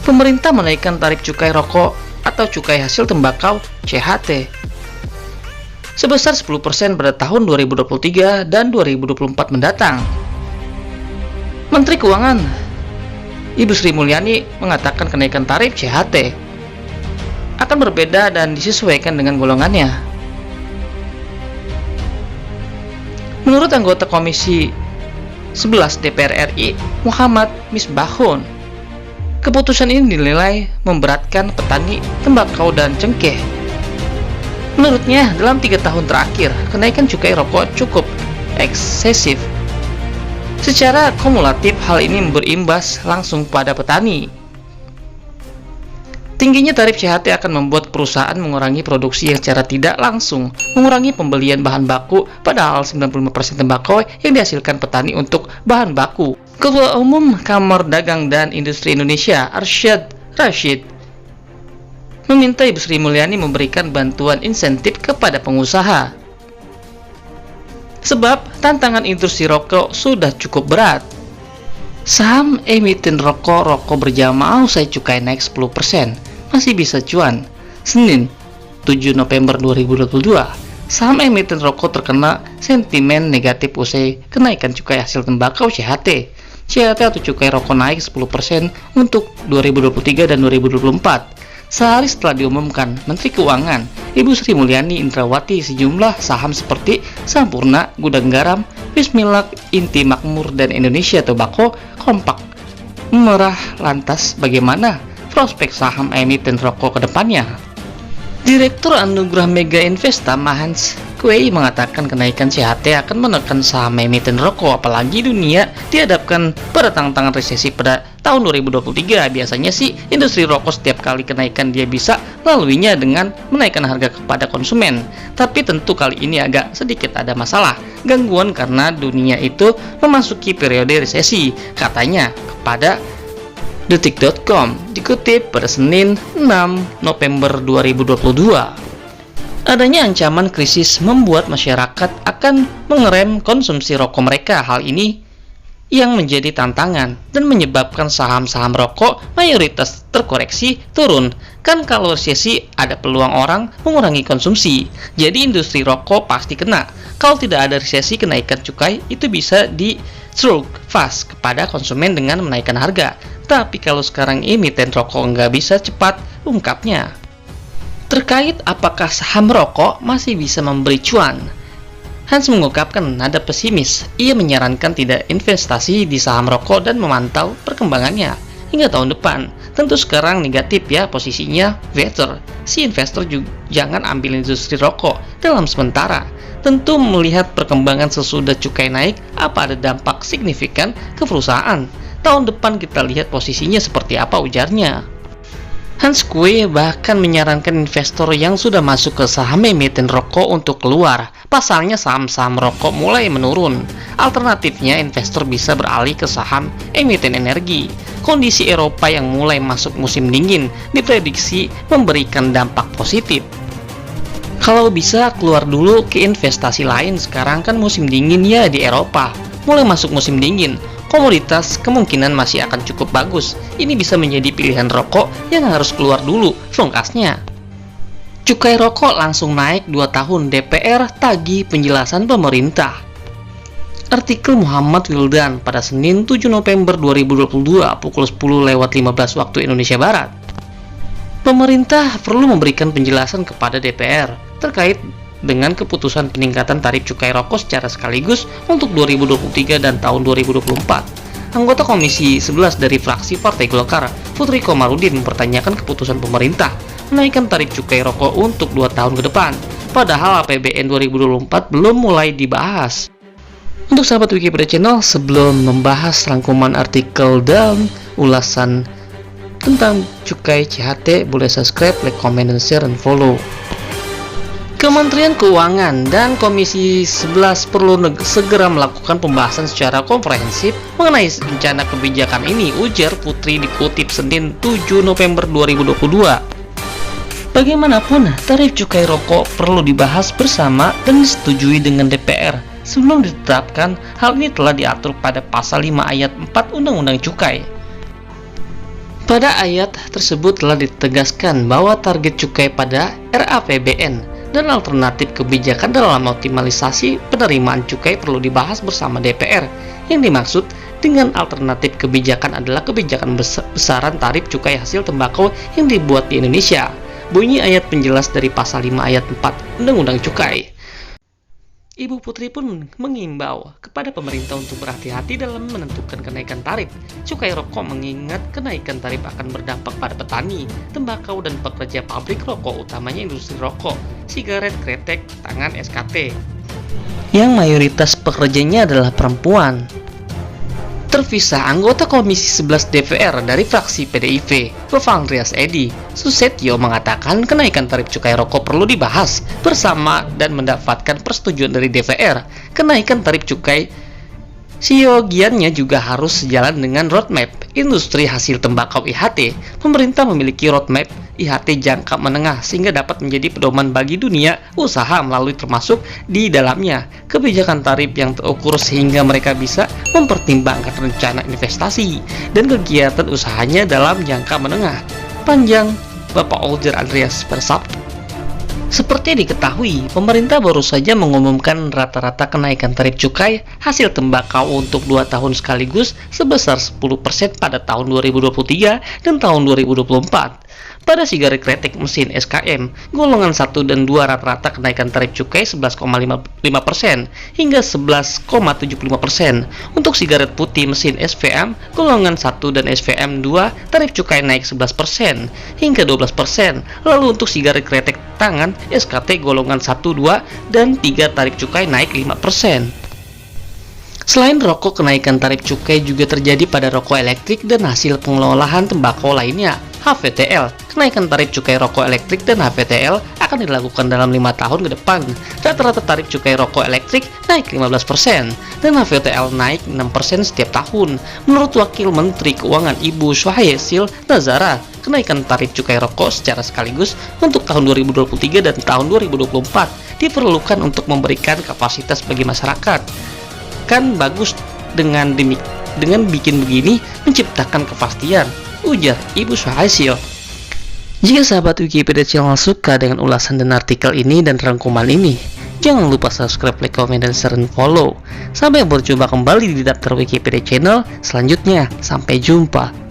pemerintah menaikkan tarif cukai rokok atau cukai hasil tembakau (CHT) sebesar 10% pada tahun 2023 dan 2024 mendatang. Menteri Keuangan Ibu Sri Mulyani mengatakan kenaikan tarif CHT akan berbeda dan disesuaikan dengan golongannya. Menurut anggota Komisi 11 DPR RI Muhammad Misbahun, keputusan ini dinilai memberatkan petani tembakau dan cengkeh. Menurutnya, dalam 3 tahun terakhir, kenaikan cukai rokok cukup eksesif. Secara kumulatif, hal ini berimbas langsung pada petani. Tingginya tarif CHT akan membuat perusahaan mengurangi produksi yang secara tidak langsung mengurangi pembelian bahan baku, padahal 95% tembakau yang dihasilkan petani untuk bahan baku. Ketua Umum Kamar Dagang dan Industri Indonesia, Arsyad Rashid, meminta Ibu Sri Mulyani memberikan bantuan insentif kepada pengusaha. Sebab tantangan industri rokok sudah cukup berat. Saham emiten rokok berjamaah usai cukai naik 10%, masih bisa cuan. Senin, 7 November 2022, saham emiten rokok terkena sentimen negatif usai kenaikan cukai hasil tembakau CHT. CHT atau cukai rokok naik 10% untuk 2023 dan 2024. Sehari setelah diumumkan Menteri Keuangan Ibu Sri Mulyani Indrawati, sejumlah saham seperti Sampurna, Gudang Garam, Bismillah, Inti Makmur, dan Indonesia Tobacco kompak merah. Lantas bagaimana prospek saham emiten rokok ke depannya? Direktur Anugerah Mega Investa Mahans Kuei mengatakan kenaikan CHT akan menekan saham emiten rokok, apalagi dunia dihadapkan pada tantangan resesi pada tahun 2023. Biasanya sih industri rokok setiap kali kenaikan dia bisa melaluinya dengan menaikkan harga kepada konsumen. Tapi tentu kali ini agak sedikit ada masalah, gangguan karena dunia itu memasuki periode resesi, katanya kepada Detik.com dikutip pada Senin 6 November 2022. Adanya ancaman krisis membuat masyarakat akan mengerem konsumsi rokok mereka. Hal ini yang menjadi tantangan dan menyebabkan saham-saham rokok mayoritas terkoreksi turun. Kan kalau resesi ada peluang orang mengurangi konsumsi, jadi industri rokok pasti kena. Kalau tidak ada resesi, kenaikan cukai itu bisa di-stroke fast kepada konsumen dengan menaikkan harga. Tapi kalau sekarang emiten rokok nggak bisa cepat, ungkapnya. Terkait apakah saham rokok masih bisa memberi cuan, Hans mengungkapkan nada pesimis. Ia menyarankan tidak investasi di saham rokok dan memantau perkembangannya hingga tahun depan. Tentu sekarang negatif ya posisinya, better. Si investor juga jangan ambil industri rokok dalam sementara. Tentu melihat perkembangan sesudah cukai naik, apa ada dampak signifikan ke perusahaan. Tahun depan kita lihat posisinya seperti apa, ujarnya. Hans Kuei bahkan menyarankan investor yang sudah masuk ke saham emiten rokok untuk keluar. Pasalnya saham-saham rokok mulai menurun. Alternatifnya investor bisa beralih ke saham emiten energi. Kondisi Eropa yang mulai masuk musim dingin diprediksi memberikan dampak positif. Kalau bisa keluar dulu ke investasi lain, sekarang kan musim dingin ya di Eropa. Mulai masuk musim dingin. Komoditas kemungkinan masih akan cukup bagus. Ini bisa menjadi pilihan rokok yang harus keluar dulu, pungkasnya. Cukai rokok langsung naik 2 tahun, DPR tagih penjelasan pemerintah. Artikel Muhammad Wildan pada Senin 7 November 2022 pukul 10.15 waktu Indonesia Barat. Pemerintah perlu memberikan penjelasan kepada DPR terkait dengan keputusan peningkatan tarif cukai rokok secara sekaligus untuk 2023 dan tahun 2024. Anggota Komisi 11 dari fraksi Partai Golkar, Putri Komarudin, mempertanyakan keputusan pemerintah menaikkan tarif cukai rokok untuk 2 tahun ke depan, padahal APBN 2024 belum mulai dibahas. Untuk sahabat Wikipedia Channel, sebelum membahas rangkuman artikel dan ulasan tentang cukai CHT, boleh subscribe, like, comment, dan share, dan follow. Kementerian Keuangan dan Komisi 11 perlu segera melakukan pembahasan secara komprehensif mengenai rencana kebijakan ini, ujar Putri dikutip Senin 7 November 2022. Bagaimanapun, tarif cukai rokok perlu dibahas bersama dan disetujui dengan DPR. Sebelum ditetapkan, hal ini telah diatur pada pasal 5 ayat 4 Undang-Undang Cukai. Pada ayat tersebut telah ditegaskan bahwa target cukai pada RAPBN dan alternatif kebijakan dalam optimalisasi penerimaan cukai perlu dibahas bersama DPR. Yang dimaksud dengan alternatif kebijakan adalah kebijakan besaran tarif cukai hasil tembakau yang dibuat di Indonesia. Bunyi ayat penjelas dari pasal 5 ayat 4 Undang-Undang Cukai. Ibu Putri pun mengimbau kepada pemerintah untuk berhati-hati dalam menentukan kenaikan tarif cukai rokok, mengingat kenaikan tarif akan berdampak pada petani, tembakau, dan pekerja pabrik rokok, utamanya industri rokok, sigaret, kretek, tangan, SKT, yang mayoritas pekerjanya adalah perempuan. Terpisah, anggota Komisi 11 DPR dari fraksi PDIP, Bapak Andreas Edi Susetyo, mengatakan kenaikan tarif cukai rokok perlu dibahas bersama dan mendapatkan persetujuan dari DPR. Kenaikan tarif cukai siogiannya juga harus sejalan dengan roadmap industri hasil tembakau IHT. Pemerintah memiliki roadmap IHT jangka menengah sehingga dapat menjadi pedoman bagi dunia usaha melalui termasuk di dalamnya kebijakan tarif yang terukur sehingga mereka bisa mempertimbangkan rencana investasi dan kegiatan usahanya dalam jangka menengah panjang. Bapak Olger Andreas Persab. Seperti diketahui, pemerintah baru saja mengumumkan rata-rata kenaikan tarif cukai hasil tembakau untuk 2 tahun sekaligus sebesar 10% pada tahun 2023 dan tahun 2024. Pada sigaret kretek mesin SKM, golongan 1 dan 2 rata-rata kenaikan tarif cukai 11,5% hingga 11,75%. Untuk sigaret putih mesin SVM, golongan 1 dan SVM 2, tarif cukai naik 11% hingga 12%. Lalu untuk sigaret kretek tangan SKT golongan 1, 2, dan 3, tarif cukai naik 5%. Selain rokok, kenaikan tarif cukai juga terjadi pada rokok elektrik dan hasil pengelolaan tembakau lainnya. HVTL, kenaikan tarif cukai rokok elektrik dan HVTL akan dilakukan dalam 5 tahun ke depan. Rata-rata tarif cukai rokok elektrik naik 15% dan HVTL naik 6% setiap tahun. Menurut Wakil Menteri Keuangan Ibu Syahyesil Nazara, kenaikan tarif cukai rokok secara sekaligus untuk tahun 2023 dan tahun 2024 diperlukan untuk memberikan kapasitas bagi masyarakat. Kan bagus dengan bikin begini menciptakan kepastian, ujar Ibu Syahyesil. Jika sahabat Wikipedia Channel suka dengan ulasan dan artikel ini dan rangkuman ini, jangan lupa subscribe, like, komen, dan share, dan follow. Sampai berjumpa kembali di daftar Wikipedia Channel selanjutnya. Sampai jumpa.